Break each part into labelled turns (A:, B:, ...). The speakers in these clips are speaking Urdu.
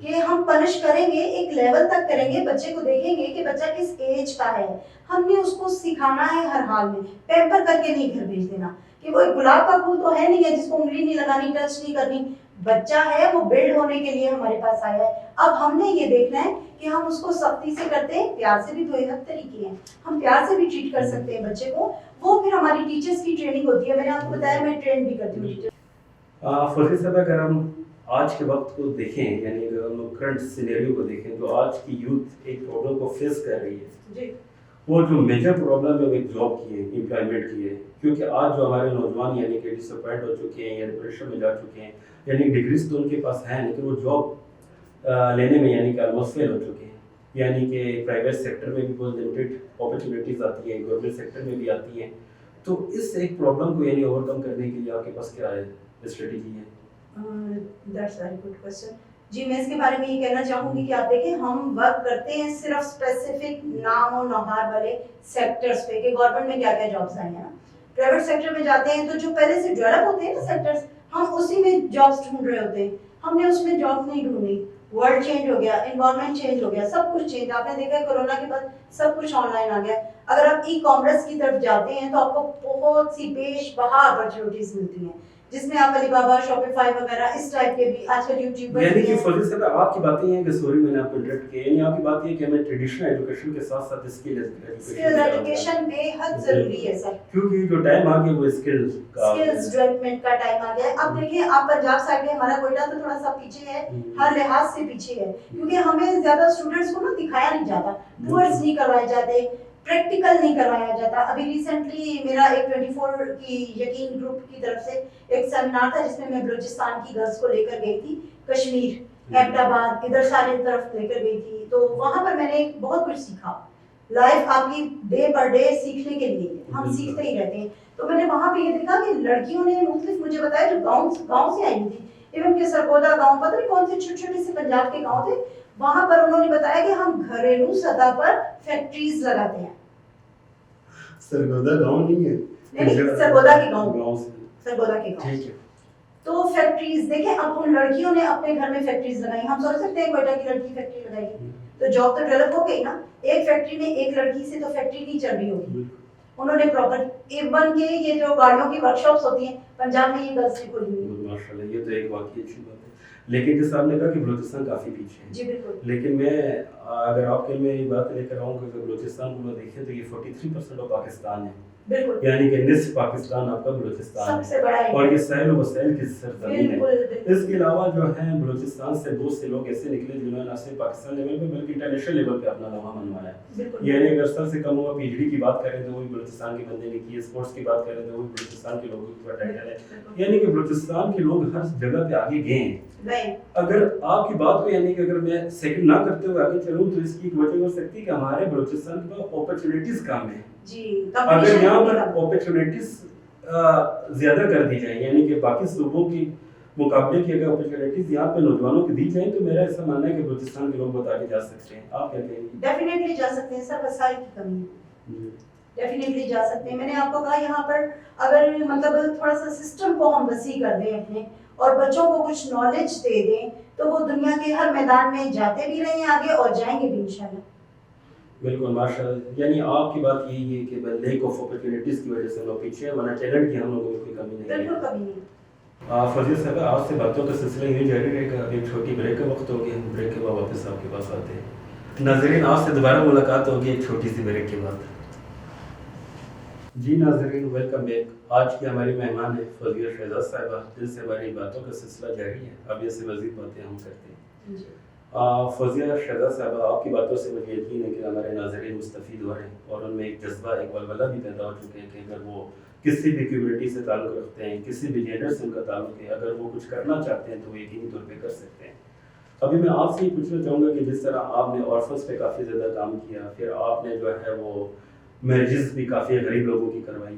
A: کہ ہم پنش کریں گے ایک لیول تک کریں گے, بچے کو دیکھیں گے کہ بچہ کس ایج کا ہے, ہم نے اس کو سکھانا ہے ہر حال میں, پیمپر کر کے نہیں گھر بھیج دینا کہ وہ ایک گلاب کا پھول تو ہے نہیں ہے جس کو انگلی نہیں لگانی, ٹچ نہیں کرنی. بچہ ہے وہ بلڈ ہونے کے لیے ہمارے پاس آیا ہے. اب ہم نے یہ دیکھنا ہے کہ ہم اس کو سختی سے کرتے ہیں, پیار سے بھی دو ایک طریقے ہیں, ہم پیار سے بھی ٹریٹ کر سکتے ہیں بچے کو, وہ پھر ہماری ٹیچرز کی ٹریننگ ہوتی ہے. میں نے آپ کو بتایا میں ٹرین بھی کرتی ہوں.
B: فوزیہ صاحب اگر ہم آج کے وقت کو دیکھیں, یعنی اگر ہم کرنٹ سینیریو کو دیکھیں تو آج کی یوتھ ایک پرابلم کو فیس کر رہی ہے
A: جی.
B: وہ جو میجر پرابلم ہے وہ ایک جاب کی ہے, امپلائمنٹ کی ہے. کیونکہ آج جو ہمارے نوجوان یعنی کہ ڈس اپوائنٹ ہو چکے ہیں یا ڈپریشن میں جا چکے ہیں, یعنی ڈگریز تو ان کے پاس ہیں لیکن وہ جاب لینے میں یعنی کہ آلموسٹ فیل ہو چکے ہیں. یعنی کہ پرائیویٹ سیکٹر میں بھی بہت لمیٹیڈ اپرچونیٹیز آتی ہیں, گورنمنٹ سیکٹر میں بھی آتی ہیں. تو اس ایک پرابلم کو یعنی اوور کم کرنے کے لیے آپ کے پاس کیا ہے اسٹریٹجی ہے؟
A: That's very good question. جی میں اس کے بارے میں یہ کہنا چاہوں گی کہ آپ دیکھیں ہم ورک کرتے ہیں صرف اسپیسیفک نام و نہار والے سیکٹرز پہ کہ گورنمنٹ میں کیا کیا جابس آئی ہیں. پرائیویٹ سیکٹر میں جاتے ہیں تو جو پہلے سے ڈیولپ ہوتے ہیں نا سیکٹرز, ہم اسی میں جابس ڈھونڈ رہے ہوتے ہیں. ہم نے اس میں جاب نہیں ڈھونڈی. ورلڈ چینج ہو گیا, انوائرمنٹ چینج ہو گیا, سب کچھ چینج. آپ نے دیکھا ہے کورونا کے بعد سب کچھ آن لائن آ گیا. اگر آپ ای کامرس کی طرف جاتے ہیں تو آپ کو بہت سی بیش بہا اپرچونیٹیز ملتی ہیں جس میں آپ علی بابا, شاپیفائی وغیرہ اس ٹائپ کے بھی آج کل یوٹیوبر.
B: یعنی کہ فوزی صاحب آپ کی باتیں ہیں کہ سوری میں نے آپ کو انٹرپٹ کیا, یعنی آپ کی بات یہ ہے کہ ہمیں ٹریڈیشنل ایجوکیشن کے ساتھ ساتھ اسکل
A: ایجوکیشن بے حد ضروری ہے سر,
B: کیونکہ جو ٹائم آ گیا وہ اسکلز
A: ڈیولپمنٹ کا ٹائم آ گیا ہے. اب دیکھیں آپ پنجاب سائڈ میں, ہمارا کوئٹہ تو تھوڑا سا پیچھے ہے, ہر لحاظ سے پیچھے ہے کیونکہ ہمیں زیادہ اسٹوڈنٹس کو نا دکھایا نہیں جاتا, ٹورس نہیں کروائے جاتے, پریکٹیکل نہیں کروایا جاتا. ابھی ریسنٹلی میرا ایک 24 کی یقین گروپ کی طرف سے ایک سیمینار تھا جس میں میں بلوچستان کی گرلس کو لے کر گئی تھی, کشمیر, احمد آباد, ادھر سارے طرف لے کر گئی تھی. تو وہاں پر میں نے بہت کچھ سیکھا. لائف آپ کی ڈے پر ڈے سیکھنے کے لیے, ہم سیکھتے ہی رہتے ہیں. تو میں نے وہاں پہ یہ دیکھا کہ لڑکیوں نے مختلف مجھے بتایا جو گاؤں سے آئی تھی, ایون کہ سرگودا گاؤں, پتہ نہیں کون سے چھوٹے چھوٹے سے پنجاب کے گاؤں تھے, وہاں پر انہوں نے بتایا کہ ہم گھریلو سطح پر فیکٹریز لگاتے ہیں.
B: سرگودا گاؤں نہیں ہے,
A: نہیں سرگودا کے گاؤں, سرگودا کے گاؤں. تو فیکٹریز دیکھیں, اب ان لڑکیوں نے اپنے گھر میں فیکٹریز لگائی. ہم سوچ سکتے ہیں کوئٹہ کی لڑکی فیکٹری لگائے گی تو جاب تو ڈیولپ ہو گئی نا. ایک فیکٹری میں ایک لڑکی سے تو فیکٹری نہیں چل رہی ہوگی. انہوں نے پراپر ایون کے یہ جو گاڑیوں کی ورک شاپس ہوتی ہیں پنجاب میں یہ گرلس نے کھولی ہوئی ہیں.
B: ماشاءاللہ یہ تو ایک واقعی اچھی بات ہے. لیکن جس آپ نے کہا کہ بلوچستان کافی پیچھے ہے,
A: جی بالکل,
B: لیکن میں اگر آپ کے میں یہ بات لے کر آؤں کہ بلوچستان کو دیکھیں تو یہ 43% آف پاکستان ہے.
A: بالکل,
B: یعنی کہ نصف پاکستان آپ کا بلوچستان
A: سب سے بڑا ہے
B: اور یہ سہل و وسائل کی سرزمین ہے.
A: بالکل.
B: اس کے علاوہ جو ہے بلوچستان سے بہت سے لوگ ایسے نکلے جنہوں نے نہ صرف پاکستان لیول پہ بلکہ انٹرنیشنل لیول پہ اپنا نام منوایا. یعنی اگر سب سے کم ہوا پی ایچ ڈی کی بات کریں تو وہی بلوچستان کے بندے نے کی ہے, اسپورٹس کی بات کریں تو وہی بلوچستان کے لوگوں کا ٹائٹل ہے. یعنی کہ بلوچستان کے لوگ ہر جگہ پہ آگے گئے ہیں. اگر آپ کی بات کو یعنی کہ اگر میں سیکنڈ نہ کرتے ہوئے آگے چلوں تو اس کی ایک وجہ ہو سکتی ہے کہ ہمارے بلوچستان کے پاس اپرچونیٹیز کم ہیں.
A: جی,
B: اگر یہاں پر اپرچونیٹیز زیادہ کر دی جائیں, یعنی کہ باقی صوبوں کی مقابلے کی اگر اپرچونیٹیز یہاں پہ نوجوانوں کو دی جائیں تو میرا ایسا ماننا ہے کہ بلوچستان کے لوگ بہت آگے جا سکتے ہیں. آپ کیا کہیں گے؟
A: ڈیفینیٹلی جا سکتے ہیں سر, وسائل کی کمی ہے, ڈیفینیٹلی جا سکتے ہیں. میں نے آپ کو کہا یہاں پر اگر مطلب تھوڑا سا سسٹم کو ہم وسیع کر دیں اپنے اور بچوں کو کچھ نالج دے دیں تو وہ دنیا کے ہر میدان میں جاتے بھی رہیں آگے اور جائیں گے بھی انشاءاللہ.
B: بالکل ماشاءاللہ, یعنی آپ کی بات یہی ہے کہ لیک آف اپرچونیٹیز کی وجہ سے لوگ پیچھے ہیں, ورنہ ٹیلنٹ کی ہم لوگوں کو کوئی کمی نہیں ہے.
A: بالکل کمی نہیں.
B: فضیل صاحب آپ سے باتوں کا سلسلہ یوں جاری رہے گا. ایک چھوٹی بریک کا وقت ہو گیا, بریک کے بعد واپس آپ کے پاس آتے ہیں. ناظرین آپ سے دوبارہ ملاقات ہوگی ایک چھوٹی سی بریک کے بعد. جی ناظرین ویلکم بیک. آج کی ہماری مہمان ہے فوزیہ شہزاد صاحبہ, جن سے ہماری باتوں کا سلسلہ جاری ہے. اب اس سے مزید باتیں ہم کرتے ہیں. فوزیہ شہزاد صاحبہ آپ کی باتوں سے مجھے یقین ہے کہ ہمارے ناظرین مستفید ہو رہے ہیں اور ان میں ایک جذبہ, ایک ولولہ بھی پیدا ہو چکے ہیں کہ اگر وہ کسی بھی کمیونٹی سے تعلق رکھتے ہیں, کسی بھی جینڈر سے ان کا تعلق ہے, اگر وہ کچھ کرنا چاہتے ہیں تو وہ یقینی طور پہ کر سکتے ہیں. ابھی میں آپ سے یہ پوچھنا چاہوں گا کہ جس طرح آپ نے آرفنس پہ کافی زیادہ کام کیا, پھر آپ نے جو ہے وہ میرجز بھی کافی غریب لوگوں کی کروائی,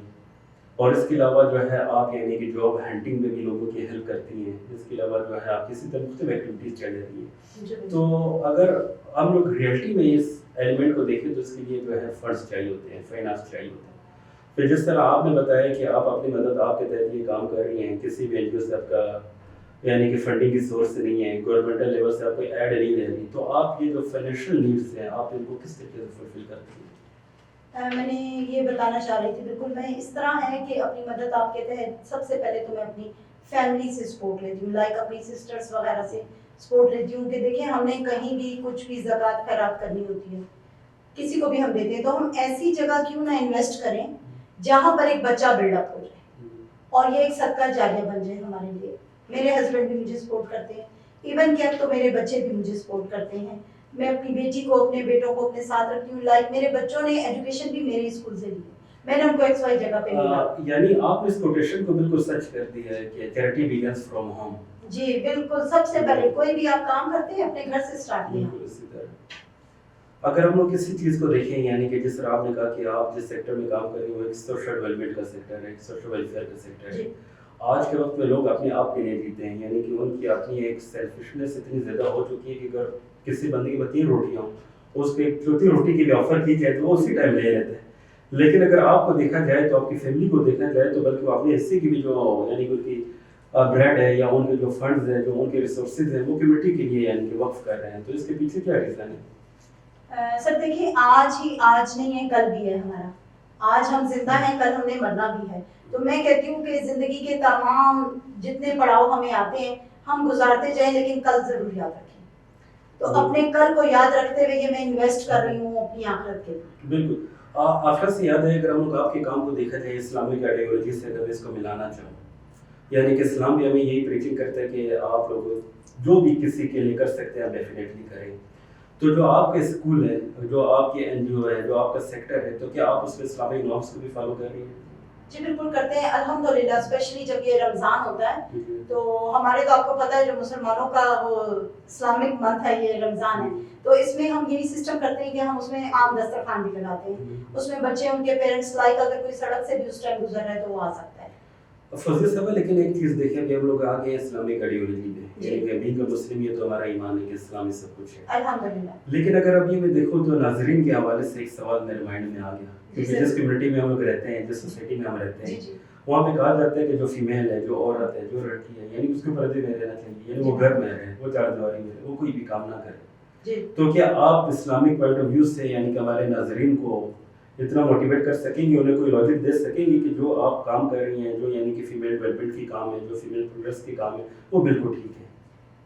B: اور اس کے علاوہ جو ہے آپ یعنی کہ جاب ہنٹنگ میں بھی لوگوں کی ہیلپ کرتی ہیں, اس کے علاوہ جو ہے آپ کسی طرح مختلف ایکٹیویٹیز چل رہی ہیں. تو اگر ہم لوگ ریئلٹی میں اس ایلیمنٹ کو دیکھیں تو اس کے لیے جو ہے فنڈس چاہیے ہوتے ہیں, فائنانس چاہیے ہوتے ہیں. پھر جس طرح آپ نے بتایا کہ آپ اپنی مدد آپ کے تحت یہ کام کر رہی ہیں, کسی بھی این جی او سے آپ کا یعنی کہ فنڈنگ کی سورس نہیں ہے, گورنمنٹل لیول سے آپ کوئی ایڈ نہیں لے رہی, تو آپ یہ جو فائنینشیل نیڈس ہیں آپ ان کو کس طریقے سے فلفل کرتی ہیں؟
A: میں نے یہ بتانا چاہ رہی تھی, بالکل میں اس طرح ہے کہ اپنی مدد آپ کے تحت سب سے پہلے تو میں اپنی فیملی سے سپورٹ لیتی ہوں, لائک اپنی سسٹرس وغیرہ سے سپورٹ لیتی ہوں کہ دیکھیں ہم نے کہیں بھی کچھ بھی زکوٰۃ خیرات کرنی ہوتی ہے, کسی کو بھی ہم دیتے ہیں تو ہم ایسی جگہ کیوں نہ انویسٹ کریں جہاں پر ایک بچہ بلڈ اپ ہو جائے اور یہ ایک صدقہ جاریہ بن جائے ہمارے لیے. میرے ہسبینڈ بھی مجھے سپورٹ کرتے ہیں, ایون کہ اب تو میرے بچے بھی مجھے سپورٹ کرتے ہیں. میں اپنی بیٹی کو اپنے بیٹوں کو اپنے ساتھ رکھتی ہوں, لائک میرے بچوں نے ایجوکیشن بھی میرے اسکول سے لی ہے, میں نے ان کو ایکس وائی جگہ پہ نہیں لایا.
B: یعنی آپ نے اس کوٹیشن کو بالکل سچ کر دیا ہے کہ چیریٹی بگنز فرام ہوم.
A: جی بالکل, سب سے پہلے کوئی بھی آپ کام کرتے ہیں اپنے گھر سے اسٹارٹ کیا.
B: اگر ہم لوگ کسی چیز کو دیکھیں, یعنی کہ جس طرح آپ نے کہا کہ آپ جس سیکٹر میں کام کر رہے ہیں وہ ایک سوشل ڈیولپمنٹ کا سیکٹر ہے, ایک سوشل ویلفیئر کا سیکٹر ہے. آج کے وقت میں لوگ اپنے آپ کے لیے جیتے ہیں, یعنی کہ ان کی اپنی ایک سیلفشنس اتنی زیادہ ہو چکی ہے کہ اگر کسی بندے کی 3 روٹیاں ہوں, اس کو ایک چوتھی روٹی کے لیے آفر کی جائے تو وہ اسی ٹائم لے لیتے ہیں. لیکن اگر آپ کو دیکھا جائے تو آپ کی فیملی کو دیکھا جائے تو بلکہ وہ اپنے حصے کی بھی جو یعنی کہ ان کی بریڈ ہے یا ان کے جو فنڈز ہیں, جو ان کے ریسورسز ہیں, وہ کمیونٹی کے لیے یعنی کہ وقف کر رہے ہیں. تو اس کے پیچھے کیا ریزن ہے؟
A: سر دیکھیے, آج نہیں ہے کل بھی ہے ہمارا. آج ہم زندہ ہیں, کل ہم نے مرنا بھی ہے. تو میں کہتی ہوں کہ زندگی کے تمام جتنے پڑاؤ ہمیں آتے ہیں ہم گزارتے جائیں, لیکن کل ضرور یاد رکھیں. تو اپنے کل کو یاد رکھتے ہوئے یہ میں انویسٹ کر رہی ہوں اپنی آخرت کے لیے.
B: بالکل. آخرت سے یاد ہے, اگر ہم لوگ آپ کے کام کو دیکھا جائے اسلامک آئیڈیالوجی سے اگر اس کو ملانا چاہوں, یعنی کہ اسلام بھی ہمیں یہی پریچنگ کرتا ہے کہ آپ لوگ جو بھی کسی کے لیے کر سکتے ہیں آپ ڈیفینیٹلی کریں. تو جو آپ کے اسکول ہے, جو آپ کی این جی او ہے, جو آپ کا سیکٹر ہے, تو کیا آپ اس میں اسلامک نارمس کو بھی فالو کر رہی ہیں؟
A: جی بالکل کرتے ہیں الحمدللہ, اسپیشلی جب یہ رمضان ہوتا ہے تو ہمارے تو آپ کو پتہ ہے جو مسلمانوں کا وہ اسلامک منتھ ہے یہ رمضان ہے, تو اس میں ہم یہی سسٹم کرتے ہیں کہ ہم اس میں عام دسترخوان بھی لگاتے ہیں. اس میں بچے, ان کے پیرنٹس, لائک اگر کوئی سڑک سے بھی اس ٹائم گزر رہا ہے تو وہ آ سکتا ہے.
B: فضل صاحب, لیکن ایک چیز دیکھیں کہ ہم لوگ آگے ہیں اسلامک آئیڈیالوجی میں, یعنی کہ بینگ مسلم یہ تو ہمارا ایمان ہے کہ اسلام سب کچھ ہے
A: الحمدللہ.
B: لیکن اگر اب یہ میں دیکھوں تو ناظرین کے حوالے سے ایک سوال میرے مائنڈ میں آ گیا, کیونکہ جس کمیونٹی میں ہم لوگ رہتے ہیں, جس سوسائٹی میں ہم رہتے ہیں, وہاں پہ کہا جاتا ہے کہ جو فیمیل ہے, جو عورت ہے, جو لڑکی ہے, یعنی اس کے پردے میں رہنا چاہیے, یعنی وہ گھر میں رہے, وہ چار دیواری میں رہے, وہ کوئی بھی کام نہ کرے. تو کیا آپ اسلامک پوائنٹ آف ویو سے یعنی کہ ہمارے ناظرین کو اتنا موٹیویٹ کر سکیں گے, انہیں کوئی لاجک دے سکیں گے کہ جو آپ کام کر رہی ہیں, جو یعنی کہ فیمیل ڈیولپمنٹ کی کام ہے, جو فیمیل پروگریس کی کام ہے, وہ بالکل ٹھیک ہے؟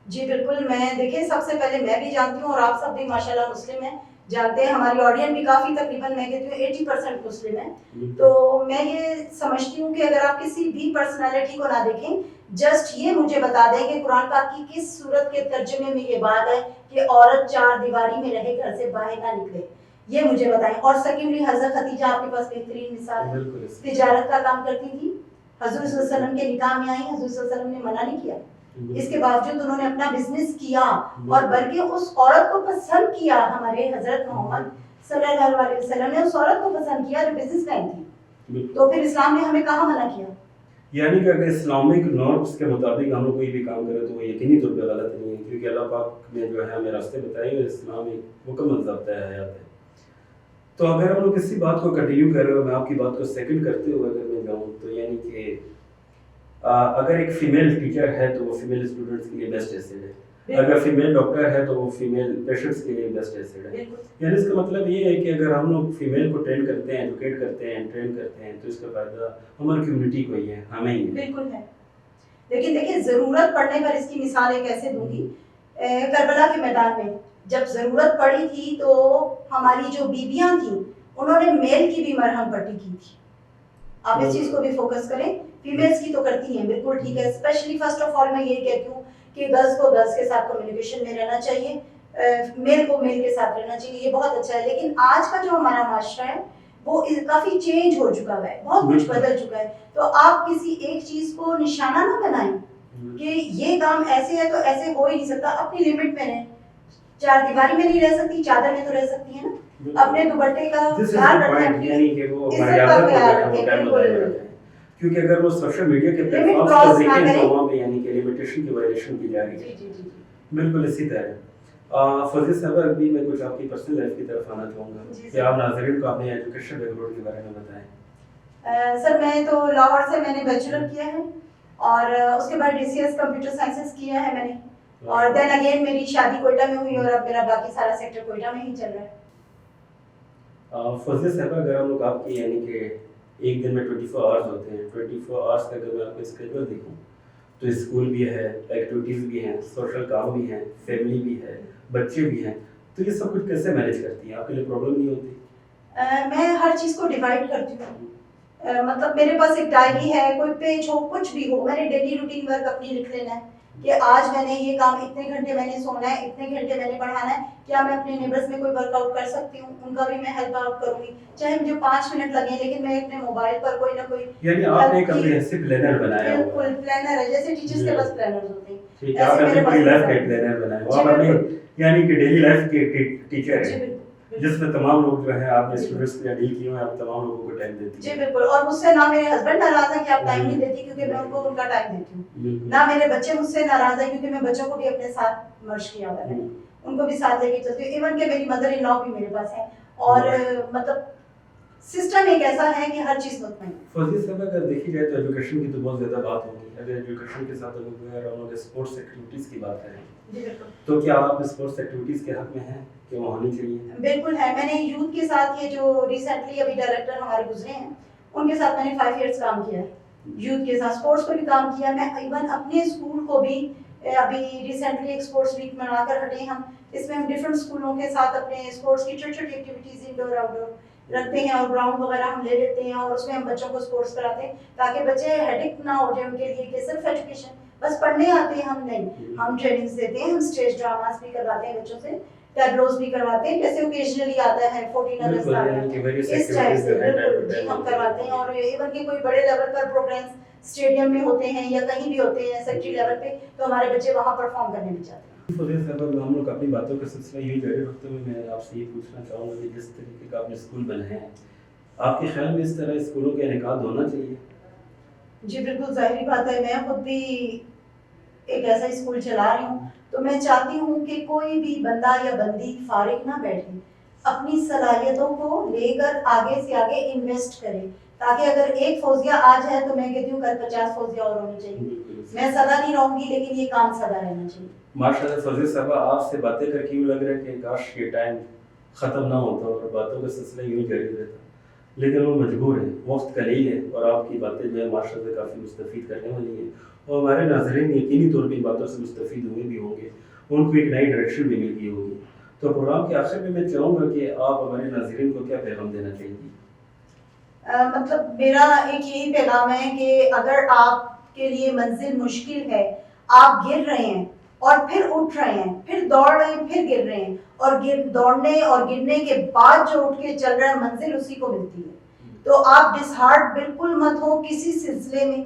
A: جی بالکل. میں دیکھیں سب سے پہلے میں بھی جانتی ہوں اور آپ سب بھی ماشاءاللہ مسلم ہیں, جانتے ہیں, ہماری آڈینس بھی کافی تقریباً میں کہتی ہوں 80% مسلم ہے. تو میں یہ سمجھتی ہوں کہ اگر آپ کسی بھی پرسنالٹی کو نہ دیکھیں, جسٹ یہ مجھے بتا دیں کہ قرآن پاک کی کس سورت کے ترجمے میں یہ بات ہے کہ عورت 4 دیواری میں رہے, گھر سے باہر نہ نکلے, یہ مجھے بتائیں. اور سیکنڈلی حضرت خدیجہ آپ کے پاس بہترین مثال ہے, تجارت کا کام کرتی تھی, حضور صلی اللہ علیہ وسلم کے نکاح میں آئی, حضور صلی اللہ علیہ وسلم نے منع نہیں کیا, اس کے باوجود انہوں نے اپنا بزنس کیا اور بلکہ اس عورت کو پسند کیا. ہمارے حضرت محمد صلی اللہ علیہ وسلم نے اس عورت کو پسند کیا جو بزنس مین تھی. تو پھر اسلام نے ہمیں کہاں منع کیا؟
B: یعنی کہ اگر اسلامک نارمس کے مطابق ہم لوگ کوئی بھی کام کرے تو وہ یقینی طور پہ غلط نہیں ہے, کیونکہ اللہ پاک نے جو ہے ہمیں راستے بتائے ہوئے, اسلام ایک مکمل ضابطۂ حیات ہے. تو اگر ہم لوگ کسی بات کو کنٹینیو کر رہے ہو, میں آپ کی بات کو سیکنڈ کرتے ہوئے اگر میں جاؤں تو یعنی کہ اگر ایک فیمیل ٹیچر ہے تو وہ فیمیل اسٹوڈنٹس کے لیے بیسٹ ایسیڈ ہے, اگر فیمیل ڈاکٹر ہے تو وہ فیمیل پیشنٹس کے لیے بیسٹ ایسیڈ ہے. یعنی اس کا مطلب یہ ہے کہ اگر ہم لوگ فیمیل کو ٹرین کرتے ہیں, ایجوکیٹ کرتے ہیں, ٹرین کرتے ہیں, تو اس کا فائدہ ہماری کمیونٹی کو ہی ہے, ہمیں ہی ہے.
A: بالکل ہے. لیکن دیکھیں ضرورت پڑنے پر اس کی مثال ایک ایسے دوں گی, کربلا کے میدان میں جب ضرورت پڑی تھی تو ہماری جو بیویاں تھیں انہوں نے میل کی بھی مرہم پٹی کی تھی. آپ اس چیز کو بھی فوکس کریں, فیمیلز کی تو کرتی ہیں, بالکل ٹھیک ہے. اسپیشلی فرسٹ آف آل میں یہ کہتی ہوں کہ گرلز کو گرلز کے ساتھ کمیونیکیشن میں رہنا چاہیے, میل کو میل کے ساتھ رہنا چاہیے, یہ بہت اچھا ہے. لیکن آج کا جو ہمارا معاشرہ ہے وہ کافی چینج ہو چکا ہے, بہت کچھ بدل چکا ہے. تو آپ کسی ایک چیز کو نشانہ نہ بنائیں کہ یہ کام ایسے ہے تو ایسے ہو ہی نہیں سکتا. اپنی لمٹ میں رہیں, 4 دیواری میں نہیں رہ سکتی, چادر میں تو رہ سکتی ہے نا. اپنے دوپٹے کا خیال رکھیں,
B: کیونکہ اگر وہ سوشل میڈیا کے پلیٹ فارمز کو دیکھیں تو وہاں پہ یعنی کہ لمیٹیشن کی وائلیشن کی جا رہی ہے. بالکل اسی طرح فضل صاحب ابھی میں کچھ آپ کی پرسنل لائف کی طرف آنا چاہوں گا کہ آپ ناظرین کو اپنے ایجوکیشن بیک گراؤنڈ کے بارے میں بتائیں.
A: سر میں تو لاہور سے میں نے بیچلر کیا ہے اور اس کے بعد DCS کمپیوٹر سائنسز کیا ہے میں نے, اور دین اگین میری شادی کوئٹہ میں ہوئی اور اب میرا باقی سارا سیکٹر کوئٹہ میں ہی چل رہا ہے.
B: فضیہ صاحبہ, اگر ہم لوگ آپ کی یعنی کہ ایک دن میں 24 آورس ہوتے ہیں, 24 آورس کا اگر میں آپ کو اسکیجول دیکھوں تو اسکول بھی ہے, ایکٹیویٹیز بھی ہیں, سوشل کام بھی ہیں, فیملی بھی ہے, بچے بھی ہیں, تو یہ سب کچھ کیسے مینیج کرتی ہیں؟ آپ کے لیے پرابلم نہیں ہوتی؟
A: میں ہر چیز کو ڈیوائڈ کرتی ہوں. مطلب میرے پاس ایک ڈائری ہے, کوئی پیج ہو, کچھ بھی ہو, میں نے ڈیلی روٹین ورک اپنی لکھ لینا ہے کہ آج میں نے یہ کام, اتنے گھنٹے میں نے سونا ہے, اتنے گھنٹے میں نے پڑھانا ہے, کیا میں اپنے نیبرز میں کوئی ورک آؤٹ کر سکتی ہوں, ان کا بھی میں ہیلپ آؤٹ کروں گی, چاہے مجھے 5 منٹ لگیں, لیکن میں اپنے موبائل پر کوئی نہ کوئی,
B: یعنی آپ نے ایک کمپریہنسو پلانر بنایا ہوا ہے.
A: بالکل پلانر ہے, جیسے ٹیچرز کے پاس پلانرز ہوتے ہیں,
B: ٹھیک ہے, آپ نے پوری لائف کا ایک پلانر بنایا ہوا ہے, آپ اپنے یعنی کہ ڈیلی لائف کے ٹیچر ہیں جس میں تمام لوگ جو ہے آپ نے اسٹوڈنٹس کے ڈیل کیے ہیں, آپ تمام لوگوں کو ٹائم دیتی ہیں.
A: جی بالکل, اور مجھ سے نہ میرے ہسبینڈ ناراض ہیں کہ آپ ٹائم نہیں دیتی, کیونکہ میں ان کو ان کا ٹائم دیتی ہوں, نہ میرے بچے مجھ سے ناراض ہیں کیونکہ میں بچوں کو بھی اپنے ساتھ مرج کیا ہوا ہے, ان کو بھی ساتھ لے کے چلتی ہوں, ایون کہ میری مدر ان لا بھی میرے پاس ہے, اور مطلب سسٹم ایک ایسا ہے کہ ہر چیز مطمئن.
B: فضیہ صاحب, اگر دیکھی جائے تو ایجوکیشن کی تو بہت زیادہ بات ہوگی, اگر ایجوکیشن کے ساتھ ہم لوگ اسپورٹس ایکٹیویٹیز کی بات کریں تو کیا آپ اسپورٹس ایکٹیویٹیز کے حق میں ہیں کہ وہ ہونی چاہیے؟
A: بالکل ہے, میں نے یوتھ کے ساتھ, یہ جو ریسنٹلی ابھی ڈائریکٹر ہمارے گزرے ہیں ان کے ساتھ میں نے 5 ایئرس کام کیا ہے, یوتھ کے ساتھ اسپورٹس پر بھی کام کیا. میں ایون اپنے اسکول کو بھی ابھی ریسنٹلی ایک اسپورٹس ویک منا کر ہٹے ہم, اس میں ہم ڈفرینٹ اسکولوں کے ساتھ اپنے اسپورٹس کی چھوٹی چھوٹی ایکٹیویٹیز انڈور آؤٹ ڈور رکھتے ہیں, اور گراؤنڈ وغیرہ ہم لے لیتے ہیں, اور اس میں ہم بچوں کو اسپورٹس کراتے ہیں تاکہ بچے ہیڈک نہ ہو جائے ان کے لیے کہ صرف ایجوکیشن بس پڑھنے آتے ہیں ہم نہیں, ہم ٹریننگز دیتے ہیں, ہم اسٹیج ڈراماز بھی کرواتے ہیں بچوں سے, ٹیبلوز بھی کرواتے ہیں, جیسے اوکیجنلی آتا ہے 14 اگست اس ٹائپ سے بالکل جی ہم کرواتے ہیں, اور ایون کہ کوئی بڑے لیول پر پروگرامس اسٹیڈیم میں ہوتے ہیں یا کہیں بھی ہوتے ہیں سیکٹری لیول پہ, تو ہمارے بچے وہاں پرفارم کرنے بھی جاتے ہیں.
B: فضیہ صاحب, ہم لوگ اپنی باتوں کا سلسلہ یہی جاری رکھتے ہوئے میں آپ سے یہ پوچھنا چاہوں گا کہ جس طریقے کا آپ نے اسکول بنائے ہیں, آپ کے خیال میں اس طرح اسکولوں کا انعقاد ہونا چاہیے؟
A: جی بالکل, ظاہری بات ہے, میں خود بھی ایک ایسا اسکول چلا رہی ہوں, تو میں چاہتی ہوں کہ کوئی بھی بندہ یا بندی فارغ نہ بیٹھے, اپنی صلاحیتوں کو لے کر آگے سے آگے انویسٹ کرے, تاکہ اگر ایک فوزیہ آج ہے تو میں کہتی ہوں کل 50 فوزیہ اور ہونی چاہیے. میں سدا نہیں رہوں گی, لیکن یہ کام سدا رہنا چاہیے.
B: ماشاء اللہ فضیہ صاحبہ, آپ سے باتیں کر کے یوں لگ رہا ہے کہ کاش یہ ٹائم ختم نہ ہوتا اور باتوں کا سلسلہ یوں ہی جاری رہتا, لیکن وہ مجبور ہے, وقت قلیل ہے, اور آپ کی باتیں جو ہے ماشاء اللہ کافی مستفید کرنے والی ہیں, اور ہمارے ناظرین یقینی طور پہ ان باتوں سے مستفید ہوئے بھی ہوں گے, ان کو ایک نئی ڈائریکشن بھی مل گئی ہوگی. تو پروگرام کے آخر میں چاہوں گا کہ آپ ہمارے ناظرین کو کیا پیغام دینا چاہیں گی؟
A: مطلب میرا ایک یہی پیغام ہے کہ اگر آپ کے لیے منزل مشکل ہے, آپ گر رہے ہیں اور پھر اٹھ رہے ہیں, پھر دوڑ رہے ہیں, پھر گر رہے ہیں, اور دوڑنے اور گرنے کے بعد جو اٹھ کے چل رہا ہے منزل اسی کو ملتی ہے. تو آپ ڈسہارٹ بالکل مت ہو کسی سلسلے میں,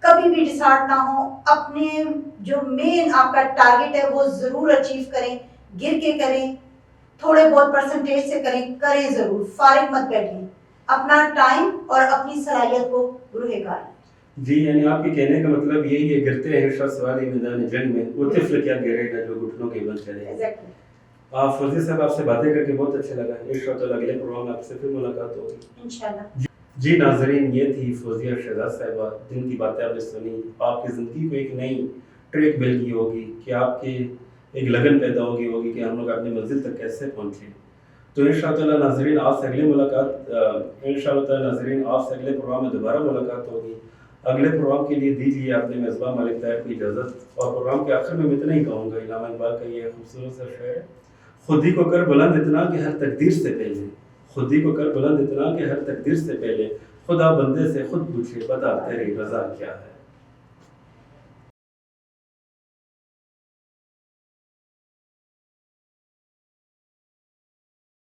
A: کبھی بھی ڈسہارٹ نہ ہو, اپنے جو مین آپ کا ٹارگیٹ ہے وہ ضرور اچیو کریں, گر کے کریں, تھوڑے بہت پرسنٹیج سے کریں ضرور, فارغ مت بیٹھیں, اپنا ٹائم اور اپنی صلاحیت کو روح کار.
B: جی, یعنی آپ کے کہنے کا مطلب یہی ہے, گرتے ہیں شخص والی میدان جنگ میں, وہ طفل کیا گرے گا جو گھٹنوں کے بل چلے. آپ فضیہ صاحب, آپ سے باتیں کر کے بہت اچھا لگا, انشاءاللہ اگلے پروگرام میں آپ سے پھر ملاقات ہوگی انشاءاللہ. جی ناظرین, یہ تھی فوزیہ شہزاد صاحبہ, جن کی باتیں آپ نے سنی, آپ کی زندگی کو ایک نئی ٹریک مل گئی ہوگی کہ آپ کے ایک لگن پیدا ہوگی کہ ہم لوگ اپنی منزل تک کیسے پہنچے. تو انشاءاللہ ناظرین, آپ سے اگلے ملاقات, انشاءاللہ ناظرین آپ سے اگلے پروگرام میں دوبارہ ملاقات ہوگی. اگلے پروگرام کے لیے دیجیے اپنے میزبان ملک طاہر کو اجازت, اور پروگرام کے آخر میں اتنا ہی کہوں گا, علامہ اقبال کا یہ خوبصورت سا شعر ہے, خود ہی کو کر بلند اتنا کہ ہر تقدیر سے پہلے, خود ہی کو کر بلند اتنا کہ ہر تقدیر سے پہلے, خدا بندے سے خود پوچھے بتا تیری رضا کیا ہے.